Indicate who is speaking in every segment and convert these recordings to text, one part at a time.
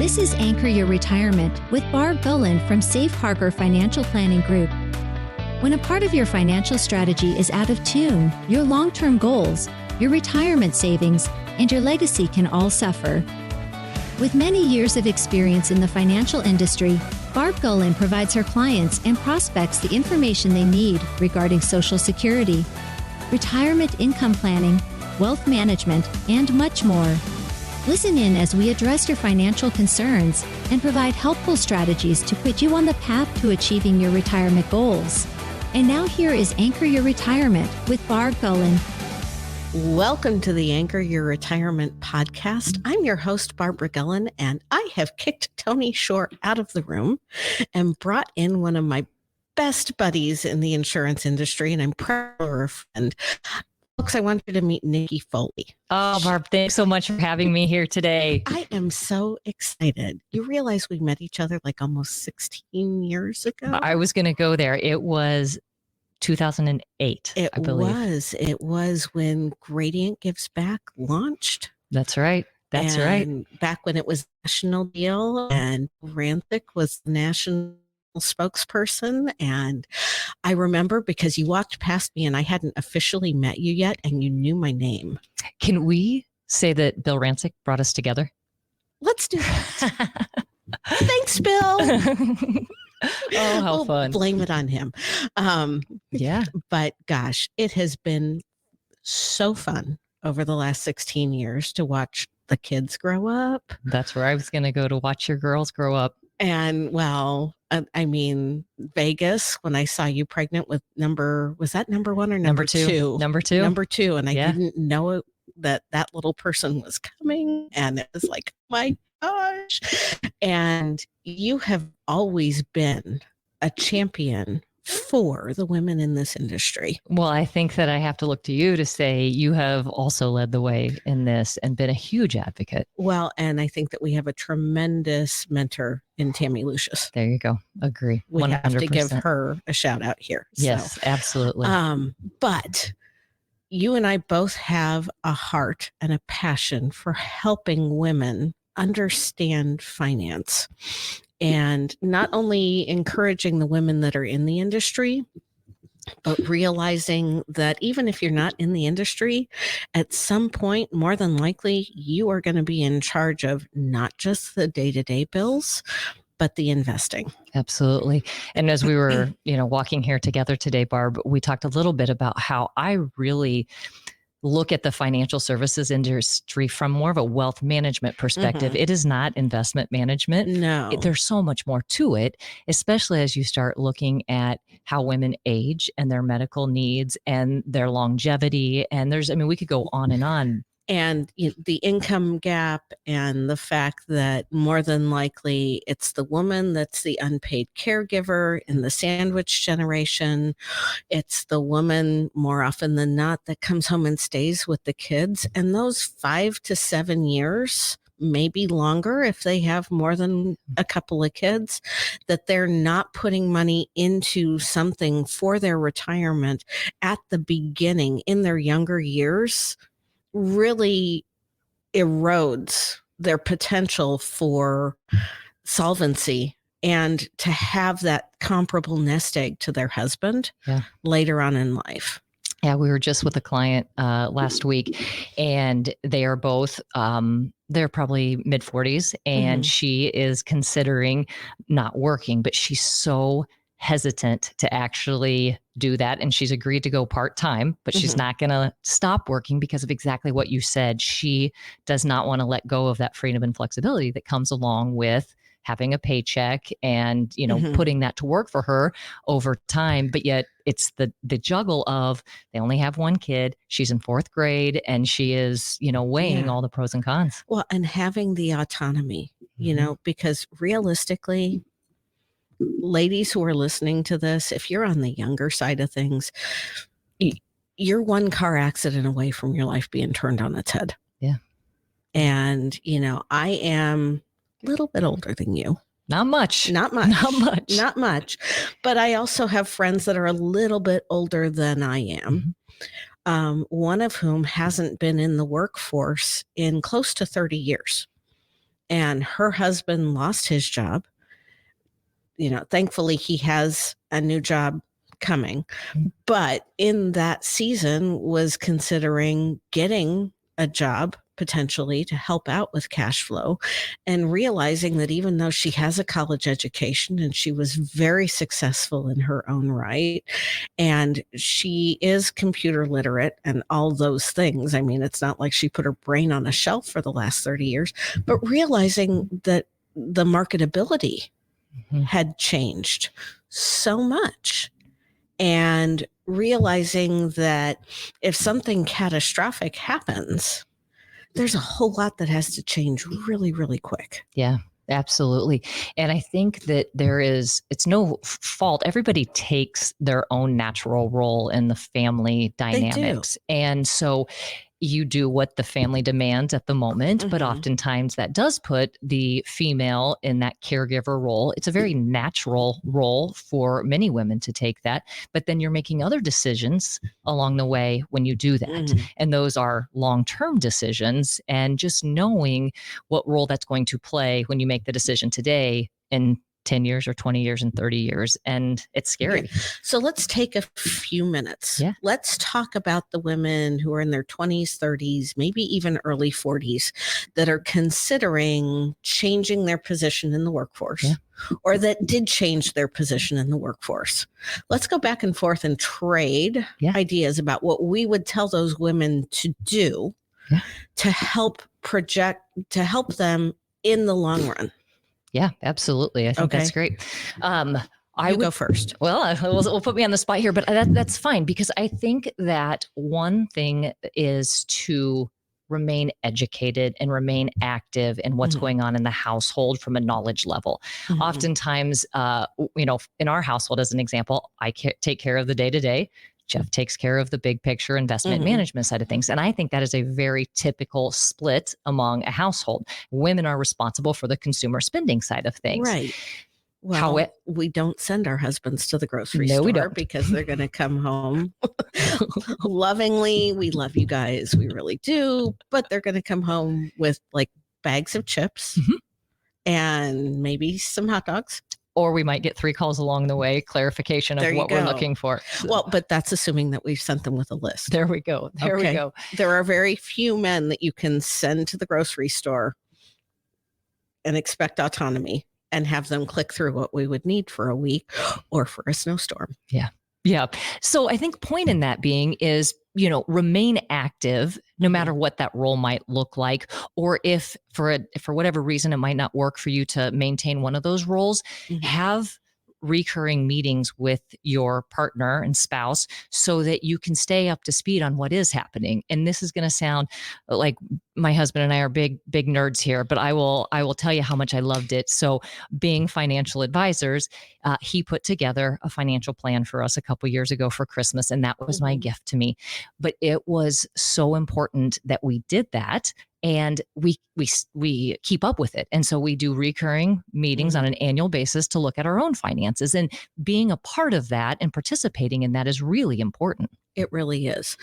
Speaker 1: This is Anchor Your Retirement with Barb Gulin from Safe Harbor Financial Planning Group. When a part of your financial strategy is out of tune, your long-term goals, your retirement savings, and your legacy can all suffer. With many years of experience in the financial industry, Barb Gulin provides her clients and prospects the information they need regarding Social Security, retirement income planning, wealth management, and much more. Listen in as we address your financial concerns and provide helpful strategies to put you on the path to achieving your retirement goals. And now here is Anchor Your Retirement with Barb Gulin.
Speaker 2: Welcome to the Anchor Your Retirement podcast. I'm your host, Barbara Gulin, and I have kicked Tony Shore out of the room and brought in one of my best buddies in the insurance industry, and I'm proud of her friend. Folks, I want you to meet Nikki Foley.
Speaker 3: Oh, Barb, thanks so much for having me here today.
Speaker 2: I am so excited. You realize we met each other like almost 16 years ago?
Speaker 3: I was going to go there. It was 2008, I believe.
Speaker 2: It was when Gradient Gives Back launched.
Speaker 3: That's right. That's right.
Speaker 2: Back when it was a national deal and Rancic was the national spokesperson. And I remember because you walked past me and I hadn't officially met you yet and you knew my name.
Speaker 3: Can we say that Bill Rancic brought us together?
Speaker 2: Let's do that. Thanks, Bill.
Speaker 3: Oh, how fun.
Speaker 2: Blame it on him.
Speaker 3: Yeah.
Speaker 2: But gosh, it has been so fun over the last 16 years to watch the kids grow up.
Speaker 3: That's where I was going to go to watch your girls grow up.
Speaker 2: And well, I mean, Vegas, when I saw you pregnant with was that number one or number two?
Speaker 3: Number two.
Speaker 2: Number two. And I didn't know that little person was coming. And it was like, my gosh. And you have always been a champion for the women in this industry.
Speaker 3: Well, I think that I have to look to you to say you have also led the way in this and been a huge advocate.
Speaker 2: Well, and I think that we have a tremendous mentor in Tammy Lucius.
Speaker 3: There you go. Agree.
Speaker 2: We
Speaker 3: 100%.
Speaker 2: have to give her a shout out here.
Speaker 3: Yes, absolutely.
Speaker 2: But you and I both have a heart and a passion for helping women understand finance. And not only encouraging the women that are in the industry, but realizing that even if you're not in the industry, at some point, more than likely, you are going to be in charge of not just the day-to-day bills, but the investing.
Speaker 3: Absolutely. And as we were, walking here together today, Barb, we talked a little bit about how I really look at the financial services industry from more of a wealth management perspective. Mm-hmm. It is not investment management.
Speaker 2: No.
Speaker 3: There's so much more to it, especially as you start looking at how women age and their medical needs and their longevity. And we could go on and on.
Speaker 2: And the income gap and the fact that more than likely it's the woman that's the unpaid caregiver in the sandwich generation. It's the woman more often than not that comes home and stays with the kids. And those 5 to 7 years, maybe longer if they have more than a couple of kids, that they're not putting money into something for their retirement at the beginning in their younger years, really erodes their potential for solvency and to have that comparable nest egg to their husband later on in life.
Speaker 3: Yeah, we were just with a client last week, and they are both, they're probably mid-40s, and she is considering not working, but she's so hesitant to actually do that. And she's agreed to go part-time, but she's not going to stop working because of exactly what you said. She does not want to let go of that freedom and flexibility that comes along with having a paycheck and, putting that to work for her over time. But yet it's the juggle of they only have one kid. She's in 4th grade and she is, weighing all the pros and cons.
Speaker 2: Well, and having the autonomy, because realistically, ladies who are listening to this, if you're on the younger side of things, you're one car accident away from your life being turned on its head.
Speaker 3: Yeah.
Speaker 2: And, I am a little bit older than you.
Speaker 3: Not much.
Speaker 2: But I also have friends that are a little bit older than I am. One of whom hasn't been in the workforce in close to 30 years. and her husband lost his job. Thankfully he has a new job coming, but in that season was considering getting a job potentially to help out with cash flow, and realizing that even though she has a college education and she was very successful in her own right, and she is computer literate and all those things. I mean, it's not like she put her brain on a shelf for the last 30 years, but realizing that the marketability had changed so much, and realizing that if something catastrophic happens, there's a whole lot that has to change really, really quick.
Speaker 3: Yeah, absolutely. And I think that it's no fault. Everybody takes their own natural role in the family dynamics. And so you do what the family demands at the moment, but oftentimes that does put the female in that caregiver role. It's a very natural role for many women to take that, but then you're making other decisions along the way when you do that. And those are long-term decisions, and just knowing what role that's going to play when you make the decision today in 10 years or 20 years and 30 years. And it's scary.
Speaker 2: Yeah. So let's take a few minutes.
Speaker 3: Yeah.
Speaker 2: Let's talk about the women who are in their 20s, 30s, maybe even early 40s that are considering changing their position in the workforce, or that did change their position in the workforce. Let's go back and forth and trade ideas about what we would tell those women to do to help them in the long run.
Speaker 3: Yeah, absolutely. I think that's great.
Speaker 2: I would go first.
Speaker 3: Well, we'll put me on the spot here, but that's fine, because I think that one thing is to remain educated and remain active in what's going on in the household from a knowledge level. Oftentimes, in our household, as an example, I take care of the day-to-day. Jeff takes care of the big picture investment management side of things. And I think that is a very typical split among a household. Women are responsible for the consumer spending side of things.
Speaker 2: Right. Well, we don't send our husbands to the grocery store.
Speaker 3: We don't.
Speaker 2: Because they're going to come home lovingly. We love you guys. We really do. But they're going to come home with like bags of chips and maybe some hot dogs.
Speaker 3: Or we might get 3 calls along the way, clarification of what we're looking for.
Speaker 2: So. Well, but that's assuming that we've sent them with a list.
Speaker 3: There we go. There we go.
Speaker 2: There are very few men that you can send to the grocery store and expect autonomy and have them click through what we would need for a week or for a snowstorm.
Speaker 3: Yeah. Yeah. So I think point in that being is, remain active no matter what that role might look like, or if for whatever reason it might not work for you to maintain one of those roles, have recurring meetings with your partner and spouse so that you can stay up to speed on what is happening. And this is going to sound like my husband and I are big nerds here, but I will tell you how much I loved it. So being financial advisors, he put together a financial plan for us a couple years ago for Christmas, and that was my gift to me. But it was so important that we did that, and we keep up with it. And so we do recurring meetings on an annual basis to look at our own finances, and being a part of that and participating in that is really important.
Speaker 2: It really is.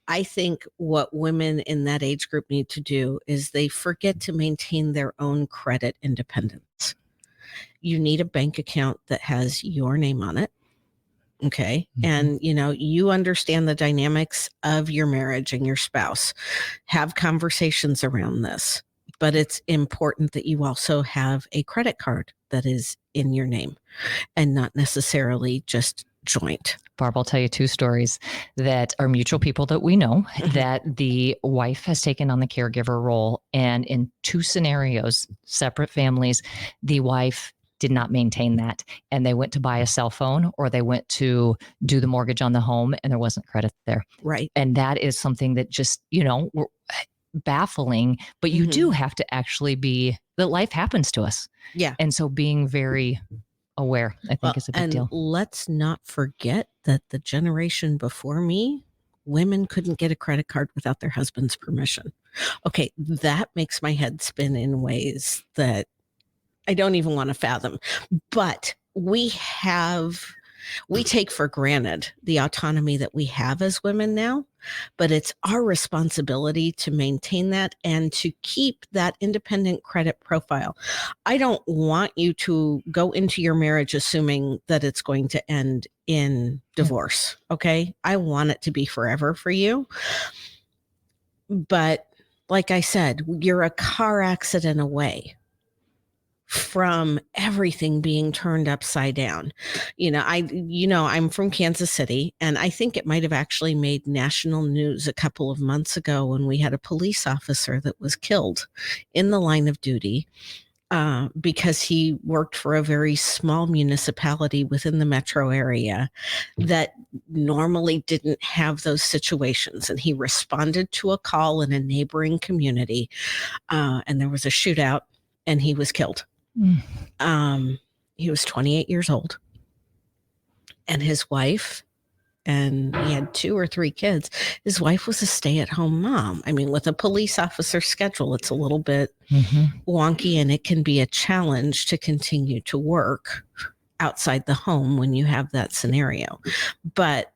Speaker 2: I think what women in that age group need to do is they forget to maintain their own credit independence. You need a bank account that has your name on it. Okay. And, you understand the dynamics of your marriage and your spouse. Have conversations around this. But it's important that you also have a credit card that is in your name and not necessarily just joint.
Speaker 3: Barb, I'll tell you 2 stories that are mutual people that we know that the wife has taken on the caregiver role. And in 2 scenarios, separate families, the wife did not maintain that. And they went to buy a cell phone, or they went to do the mortgage on the home, and there wasn't credit there.
Speaker 2: Right.
Speaker 3: And that is something that just, baffling, but you do have to actually that life happens to us.
Speaker 2: Yeah.
Speaker 3: And so being very aware, I think, is a big deal.
Speaker 2: Let's not forget that the generation before me, women couldn't get a credit card without their husband's permission. Okay. That makes my head spin in ways that I don't even want to fathom. But we have We take for granted the autonomy that we have as women now, but it's our responsibility to maintain that and to keep that independent credit profile. I don't want you to go into your marriage assuming that it's going to end in divorce. Okay. I want it to be forever for you. But like I said, you're a car accident away from everything being turned upside down. I'm from Kansas City, and I think it might have actually made national news a couple of months ago when we had a police officer that was killed in the line of duty because he worked for a very small municipality within the metro area that normally didn't have those situations. And he responded to a call in a neighboring community, and there was a shootout, and he was killed. He was 28 years old, and his wife, and he had 2 or 3 kids. His wife was a stay-at-home mom. I mean, with a police officer schedule, it's a little bit wonky, and it can be a challenge to continue to work outside the home when you have that scenario. But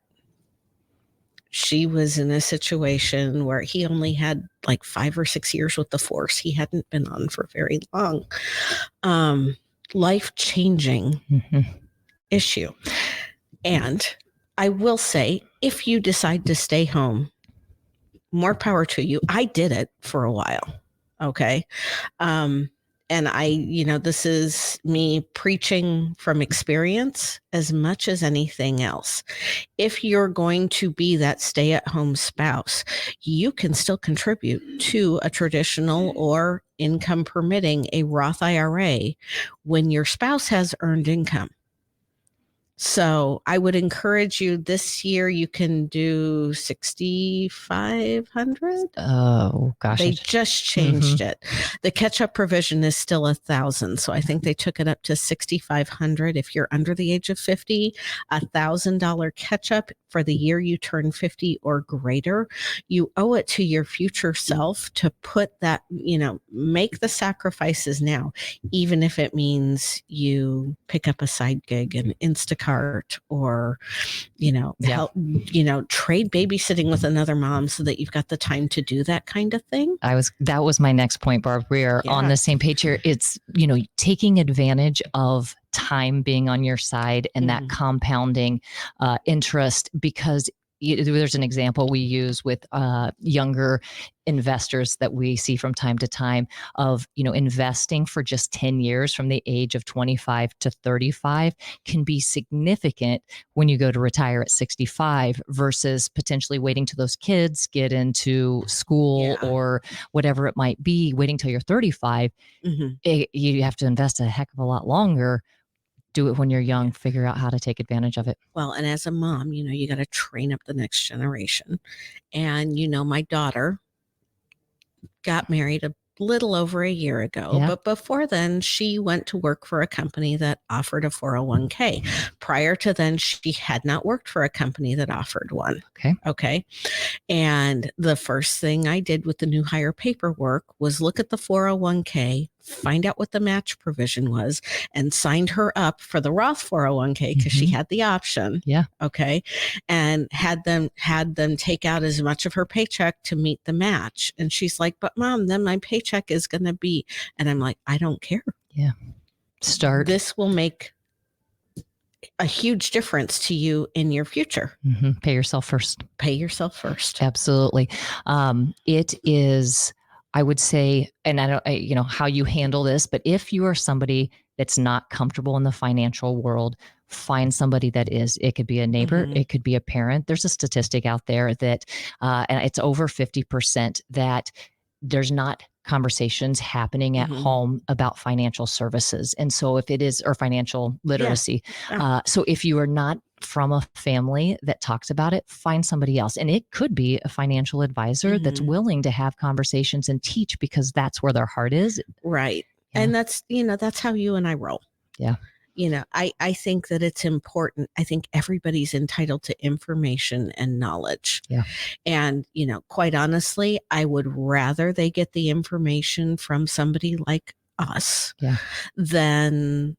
Speaker 2: she was in a situation where he only had like 5 or 6 years with the force. He hadn't been on for very long. Life-changing issue. And I will say, if you decide to stay home, more power to you. I did it for a while. Okay. And this is me preaching from experience as much as anything else. If you're going to be that stay-at-home spouse, you can still contribute to a traditional or income permitting a Roth IRA when your spouse has earned income. So I would encourage you this year, you can do 6,500.
Speaker 3: Oh gosh.
Speaker 2: They just changed it. The catch-up provision is still 1,000. So I think they took it up to 6,500. If you're under the age of 50, $1,000 catch-up for the year you turn 50 or greater. You owe it to your future self to put that, make the sacrifices now, even if it means you pick up a side gig in Instacart or, help, trade babysitting with another mom so that you've got the time to do that kind of thing.
Speaker 3: That was my next point, Barb. We are on the same page here. It's, taking advantage of time being on your side and that compounding interest, because there's an example we use with younger investors that we see from time to time of, investing for just 10 years from the age of 25 to 35 can be significant when you go to retire at 65 versus potentially waiting till those kids get into school or whatever it might be, waiting till you're 35. You have to invest a heck of a lot longer. Do it when you're young, figure out how to take advantage of it.
Speaker 2: Well, and as a mom, you got to train up the next generation. And, my daughter got married a little over a year ago, but before then she went to work for a company that offered a 401k. Prior to then, she had not worked for a company that offered one. Okay. And the first thing I did with the new hire paperwork was look at the 401k, find out what the match provision was, and signed her up for the Roth 401k because she had the option. Okay. And had them take out as much of her paycheck to meet the match. And she's like, but mom, then my paycheck is going to be, and I'm like, I don't care.
Speaker 3: Start.
Speaker 2: This will make a huge difference to you in your future.
Speaker 3: Pay yourself first.
Speaker 2: Pay yourself first.
Speaker 3: Absolutely. It is, I would say, and I don't, how you handle this, but if you are somebody that's not comfortable in the financial world, find somebody that is. It could be a neighbor, it could be a parent. There's a statistic out there that, and it's over 50%, that there's not conversations happening at home about financial services. And so if it is, or financial literacy. So if you are not from a family that talks about it, find somebody else. And it could be a financial advisor that's willing to have conversations and teach, because that's where their heart is.
Speaker 2: Right. And that's, that's how you and I roll. I think that it's important. I think everybody's entitled to information and knowledge. And, quite honestly, I would rather they get the information from somebody like us than,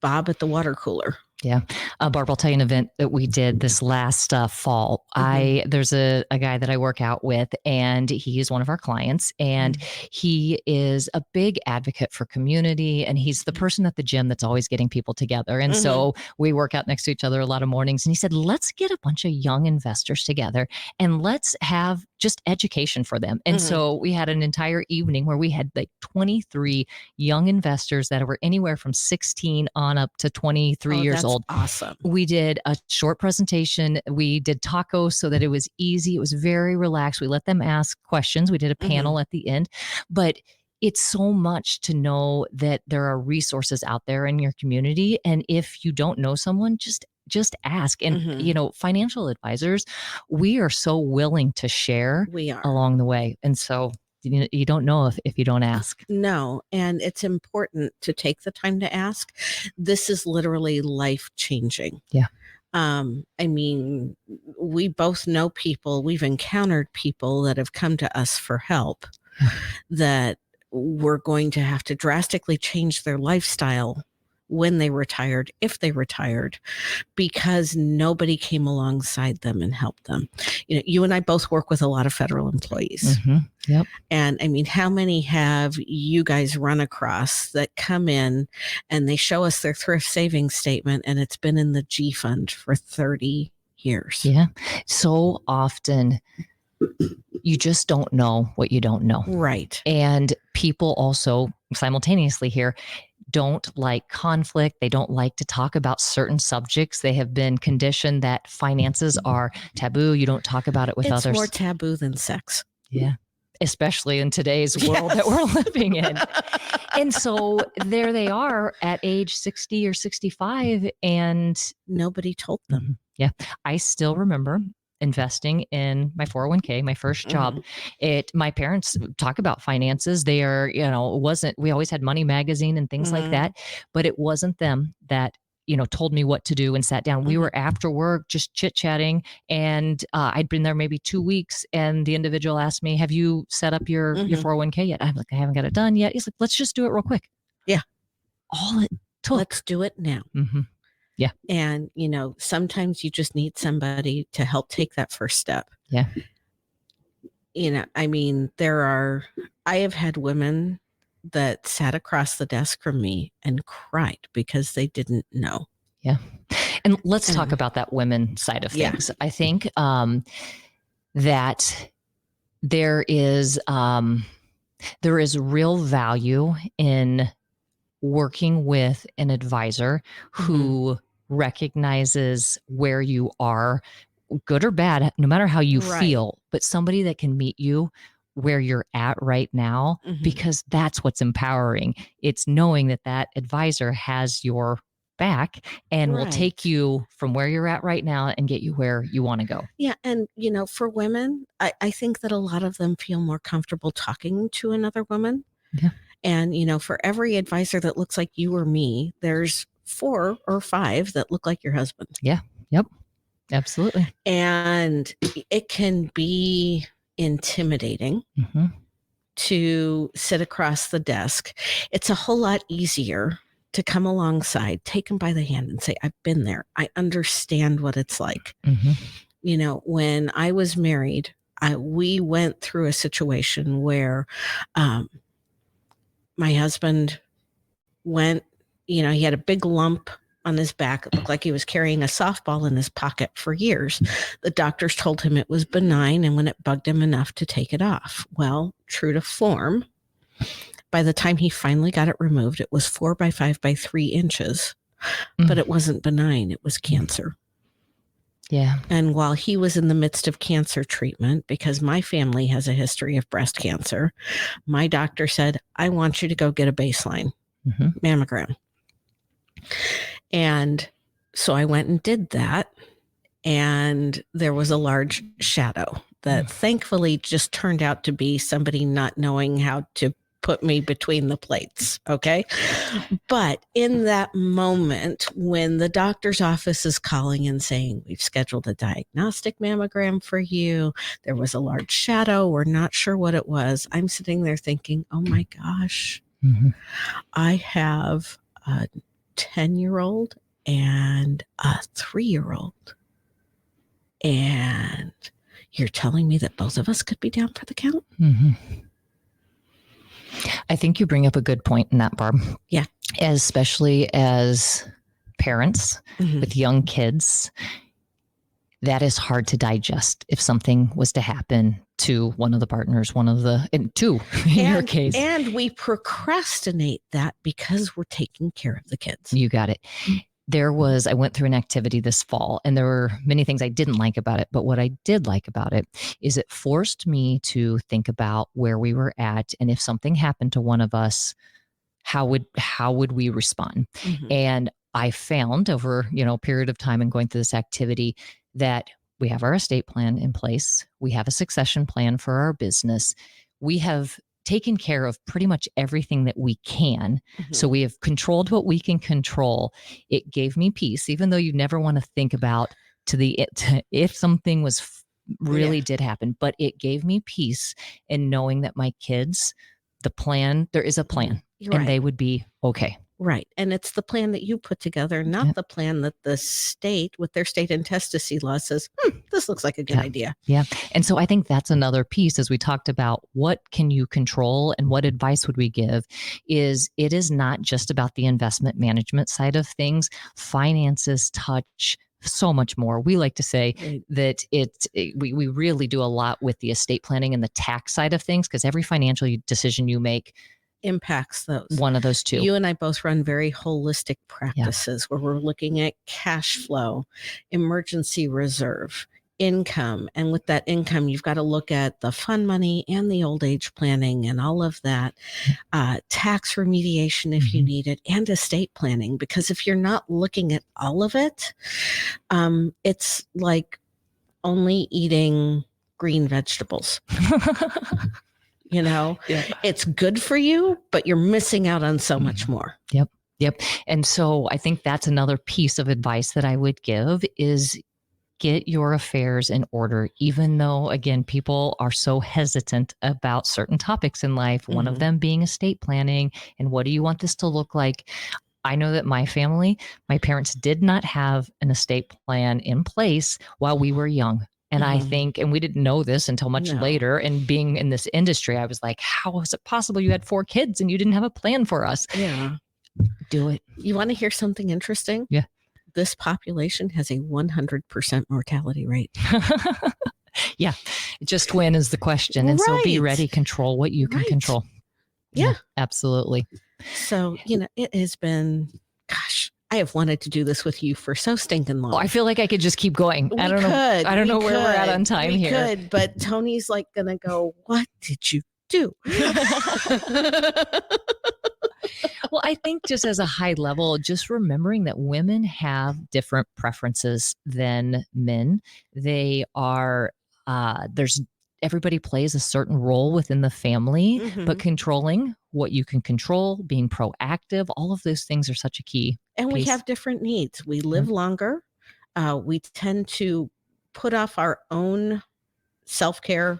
Speaker 2: Bob at the water cooler.
Speaker 3: Yeah. Barb, I'll tell you an event that we did this last fall. There's a guy that I work out with, and he is one of our clients, and he is a big advocate for community. And he's the person at the gym that's always getting people together. And so we work out next to each other a lot of mornings. And he said, let's get a bunch of young investors together and let's have just education for them. And so we had an entire evening where we had like 23 young investors that were anywhere from 16 on up to 23 years old.
Speaker 2: Awesome.
Speaker 3: We did a short presentation. We did tacos so that it was easy. It was very relaxed. We let them ask questions. We did a panel at the end, but it's so much to know that there are resources out there in your community. And if you don't know someone, just ask. And, you know, financial advisors, we are so willing to share along the way. And so you don't know if you don't ask.
Speaker 2: No. And it's important to take the time to ask. This is literally life changing.
Speaker 3: Yeah.
Speaker 2: I mean, we both know people, we've encountered people that have come to us for help that were going to have to drastically change their lifestyle when they retired, if they retired, because nobody came alongside them and helped them. You know, you and I both work with a lot of federal employees.
Speaker 3: Yep.
Speaker 2: And I mean, how many have you guys run across that come in and they show us their thrift savings statement and it's been in the G fund for 30 years?
Speaker 3: Yeah. So often you just don't know what you don't know.
Speaker 2: Right.
Speaker 3: And people also simultaneously here don't like conflict. They don't like to talk about certain subjects. They have been conditioned that finances are taboo. You don't talk about it with others.
Speaker 2: It's more taboo than sex.
Speaker 3: Yeah. Especially in today's world that we're living in. And so there they are at age 60 or 65 and
Speaker 2: nobody told them.
Speaker 3: Yeah. I still remember investing in my 401k, my first job. My parents talk about finances. They are, we always had Money Magazine and things like that, but it wasn't them that, told me what to do and sat down. We were after work, just chit chatting. And I'd been there maybe 2 weeks. And the individual asked me, have you set up your 401k yet? I'm like, I haven't got it done yet. He's like, let's just do it real quick.
Speaker 2: Yeah.
Speaker 3: All it took.
Speaker 2: Let's do it now.
Speaker 3: Yeah.
Speaker 2: And, sometimes you just need somebody to help take that first step.
Speaker 3: Yeah.
Speaker 2: I mean, I have had women that sat across the desk from me and cried because they didn't know.
Speaker 3: Yeah. And let's talk about that women side of things. I think that there is real value in working with an advisor who recognizes where you are, good or bad, no matter how you feel, but somebody that can meet you where you're at right now, because that's what's empowering. It's knowing that advisor has your back and will take you from where you're at right now and get you where you want to go.
Speaker 2: Yeah. And, for women, I think that a lot of them feel more comfortable talking to another woman.
Speaker 3: Yeah.
Speaker 2: And, for every advisor that looks like you or me, there's 4 or 5 that look like your husband.
Speaker 3: Yeah. Yep. Absolutely.
Speaker 2: And it can be intimidating to sit across the desk. It's a whole lot easier to come alongside, take them by the hand and say, I've been there. I understand what it's like. When I was married, we went through a situation where my husband went, he had a big lump on his back. It looked like he was carrying a softball in his pocket for years. The doctors told him it was benign and when it bugged him enough to take it off. Well, true to form, by the time he finally got it removed, it was 4 by 5 by 3 inches, but it wasn't benign. It was cancer.
Speaker 3: Yeah.
Speaker 2: And while he was in the midst of cancer treatment, because my family has a history of breast cancer, my doctor said, I want you to go get a baseline mammogram. And so I went and did that. And there was a large shadow that thankfully just turned out to be somebody not knowing how to put me between the plates. Okay. But in that moment, when the doctor's office is calling and saying, we've scheduled a diagnostic mammogram for you, there was a large shadow, we're not sure what it was. I'm sitting there thinking, oh my gosh, I have a 10-year-old and a 3-year-old. And you're telling me that both of us could be down for the count?
Speaker 3: Mm-hmm. I think you bring up a good point in that, Barb.
Speaker 2: Yeah.
Speaker 3: Especially as parents with young kids, that is hard to digest if something was to happen to one of the partners, two in your case.
Speaker 2: And we procrastinate that because we're taking care of the kids.
Speaker 3: You got it. I went through an activity this fall, and there were many things I didn't like about it. But what I did like about it is it forced me to think about where we were at. And if something happened to one of us, how would we respond? And I found over, a period of time and going through this activity that we have our estate plan in place. We have a succession plan for our business. We have taken care of pretty much everything that we can. So we have controlled what we can control. It gave me peace, even though you never want to think about if something was really did happen, but it gave me peace in knowing that my kids, there is a plan, and they would be okay.
Speaker 2: Right. And it's the plan that you put together, not the plan that the state with their state intestacy law says, this looks like a good idea.
Speaker 3: Yeah. And so I think that's another piece, as we talked about what can you control and what advice would we give, is it is not just about the investment management side of things. Finances touch so much more. We like to say that we really do a lot with the estate planning and the tax side of things, because every financial decision you make
Speaker 2: impacts those.
Speaker 3: One of those two.
Speaker 2: You and I both run very holistic practices where we're looking at cash flow, emergency reserve, income. And with that income, you've got to look at the fund money and the old age planning and all of that, tax remediation if you need it, and estate planning. Because if you're not looking at all of it, it's like only eating green vegetables. It's good for you, but you're missing out on so much more.
Speaker 3: Yep. And so I think that's another piece of advice that I would give is get your affairs in order, even though, again, people are so hesitant about certain topics in life, one of them being estate planning and what do you want this to look like? I know that my parents did not have an estate plan in place while we were young. And I think, and we didn't know this until much later, and being in this industry, I was like, how is it possible you had 4 kids and you didn't have a plan for us?
Speaker 2: Yeah.
Speaker 3: Do it.
Speaker 2: You want to hear something interesting?
Speaker 3: Yeah.
Speaker 2: This population has a 100% mortality rate.
Speaker 3: Yeah. Just when is the question. And so be ready, control what you can control.
Speaker 2: Yeah.
Speaker 3: Absolutely.
Speaker 2: So, it has been, I have wanted to do this with you for so stinking long.
Speaker 3: Oh, I feel like I could just keep going. I don't know where we're at on time here. We could,
Speaker 2: but Tony's like going to go, what did you do?
Speaker 3: Well, I think just as a high level, just remembering that women have different preferences than men. They are, everybody plays a certain role within the family, but controlling what you can control, being proactive, all of those things are such a key.
Speaker 2: And we have different needs. We live longer. We tend to put off our own self-care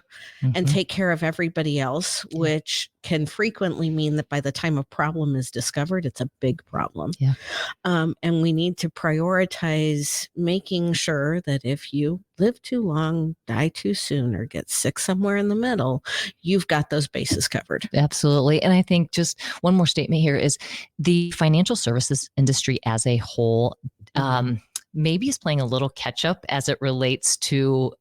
Speaker 2: and take care of everybody else, which can frequently mean that by the time a problem is discovered, it's a big problem.
Speaker 3: Yeah.
Speaker 2: And we need to prioritize making sure that if you live too long, die too soon, or get sick somewhere in the middle, you've got those bases covered.
Speaker 3: Absolutely. And I think just one more statement here is the financial services industry as a whole, maybe is playing a little catch up as it relates to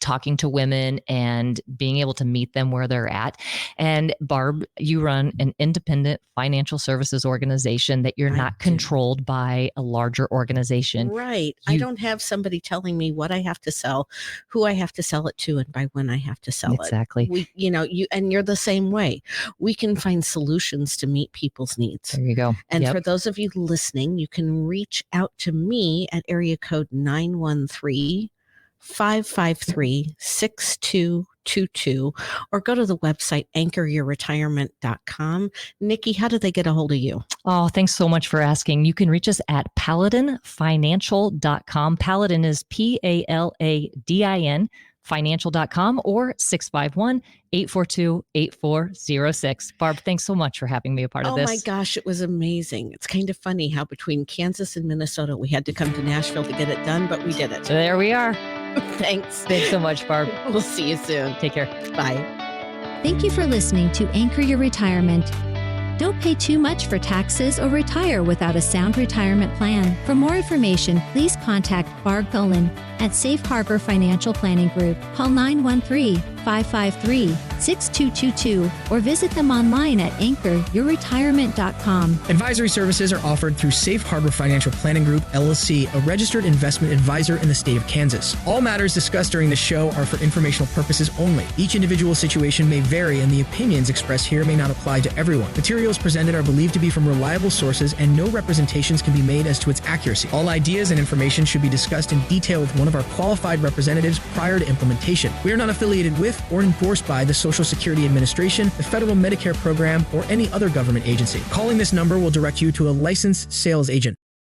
Speaker 3: talking to women and being able to meet them where they're at. And Barb, you run an independent financial services organization that you're not controlled by a larger organization.
Speaker 2: Right. I don't have somebody telling me what I have to sell, who I have to sell it to, and by when I have to sell it.
Speaker 3: Exactly.
Speaker 2: You're the same way. We can find solutions to meet people's needs.
Speaker 3: There you go.
Speaker 2: And for those of you listening, you can reach out to me at area code 913-553-6222 or go to the website anchoryourretirement.com. Nikki, how do they get a hold of you?
Speaker 3: Oh, thanks so much for asking. You can reach us at paladinfinancial.com. Paladin is Paladin saferharborfinancial.com or 651-842-8406. Barb, thanks so much for having me a part of this.
Speaker 2: Oh my gosh, it was amazing. It's kind of funny how between Kansas and Minnesota, we had to come to Nashville to get it done, but we did it.
Speaker 3: There we are.
Speaker 2: Thanks.
Speaker 3: Thanks so much, Barb.
Speaker 2: We'll see you soon.
Speaker 3: Take care.
Speaker 2: Bye.
Speaker 1: Thank you for listening to Anchor Your Retirement. Don't pay too much for taxes or retire without a sound retirement plan. For more information, please contact Barbara Gulin at Safe Harbor Financial Planning Group. Call 913-553-6222 or visit them online at anchoryourretirement.com.
Speaker 4: Advisory services are offered through Safe Harbor Financial Planning Group, LLC, a registered investment advisor in the state of Kansas. All matters discussed during the show are for informational purposes only. Each individual situation may vary, and the opinions expressed here may not apply to everyone. Materials presented are believed to be from reliable sources, and no representations can be made as to its accuracy. All ideas and information should be discussed in detail with one of our qualified representatives prior to implementation. We are not affiliated with or endorsed by the Social Security Administration, the Federal Medicare Program, or any other government agency. Calling this number will direct you to a licensed sales agent.